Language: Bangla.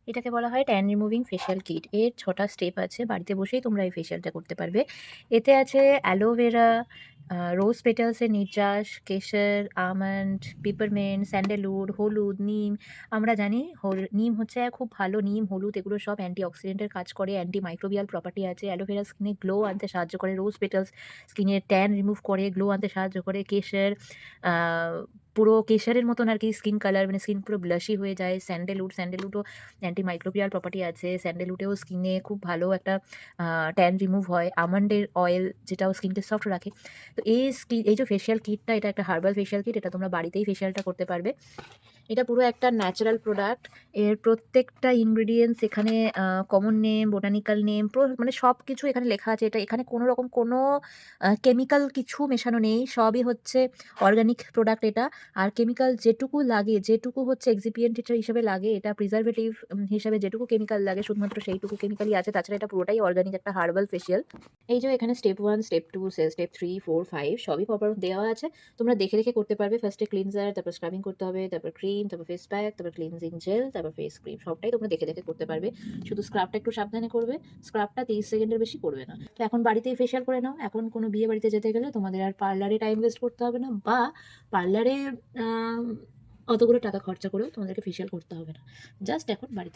এটাকে বলা হয় ট্যান রিমুভিং ফেশিয়াল কিট। এর ৬ টা স্টেপ আছে। বাড়িতে বসেই তোমরা এই ফেশিয়ালটা করতে পারবে। এতে আছে অ্যালোভেরা, রোজ পেটালসের নির্যাস, কেশর, আমন্ড, পিপারমিন্ট, স্যান্ডেলউড, হলুদ, নিম। আমরা জানি নিম হচ্ছে খুব ভালো। নিম, হলুদ এগুলো সব অ্যান্টিঅক্সিডেন্টের কাজ করে, অ্যান্টি মাইক্রোবিয়াল প্রপার্টি আছে। অ্যালোভেরা স্কিনে গ্লো আনতে সাহায্য করে। রোজ পেটালস স্কিনের ট্যান রিমুভ করে, গ্লো আনতে সাহায্য করে। কেশর আ পুরো কেশরের মতন আরকি স্কিন কালার মানে স্কিন পুরো ব্লাশি হয়ে যায়। স্যান্ডেলউডও অ্যান্টিমাইক্রোবিয়াল প্রপার্টি আছে। স্যান্ডেলউডেও স্কিনে খুব ভালো একটা ট্যান রিমুভ হয়। আমন্ডের অয়েল যেটাও স্কিনকে সফট রাখে। তো এই যে ফেসিয়াল কিটটা, এটা একটা হার্বাল ফেসিয়াল কিট। এটা তোমরা বাড়িতেই ফেসিয়ালটা করতে পারবে। এটা পুরো একটা ন্যাচারাল প্রোডাক্ট। এর প্রত্যেকটা ইনগ্রিডিয়েন্টস এখানে কমন নেম, বোটানিক্যাল নেম মানে সবকিছু এখানে লেখা আছে। এখানে কোনো রকম কোনো কেমিক্যাল কিছু মেশানো নেই। সবই হচ্ছে অর্গানিক প্রোডাক্ট এটা। আর কেমিক্যাল যেটুকু লাগে, যেটুকু হচ্ছে এক্সিপিয়েন্ট হিসেবে লাগে, এটা প্রিজারভেটিভ হিসাবে যেটুকু কেমিক্যাল লাগে শুধুমাত্র সেইটুকু কেমিক্যালই আছে। তাছাড়া এটা পুরোটাই অর্গানিক একটা হার্বাল ফেসিয়াল। এই যে এখানে স্টেপ 1, স্টেপ 2, স্টেপ 3, 4, 5 সবই প্রপার দেওয়া আছে। তোমরা দেখে করতে পারবে। ফার্স্টে ক্লিনজার, তারপর স্ক্রাবিং করতে হবে, তারপর ক্রিম, তারপর ফেস প্যাক, তারপর ক্লিনজিং জেল, তারপর ফেস ক্রিম। সবটাই তোমরা দেখে করতে পারবে। শুধু স্ক্রাবটা একটু সাবধানে করবে। স্ক্রাবটা 30 সেকেন্ডের বেশি করবে না। তো এখন বাড়িতেই ফেসিয়াল করে নাও। এখন কোনো বিয়ে বাড়িতে যেতে গেলে তোমাদের আর পার্লারে টাইম ওয়েস্ট করতে হবে না, বা পার্লারে আম অতগুলো টাকা খরচা করেও তোমাদেরকে ফেসিয়াল করতে হবে না। জাস্ট এখন বাড়িতে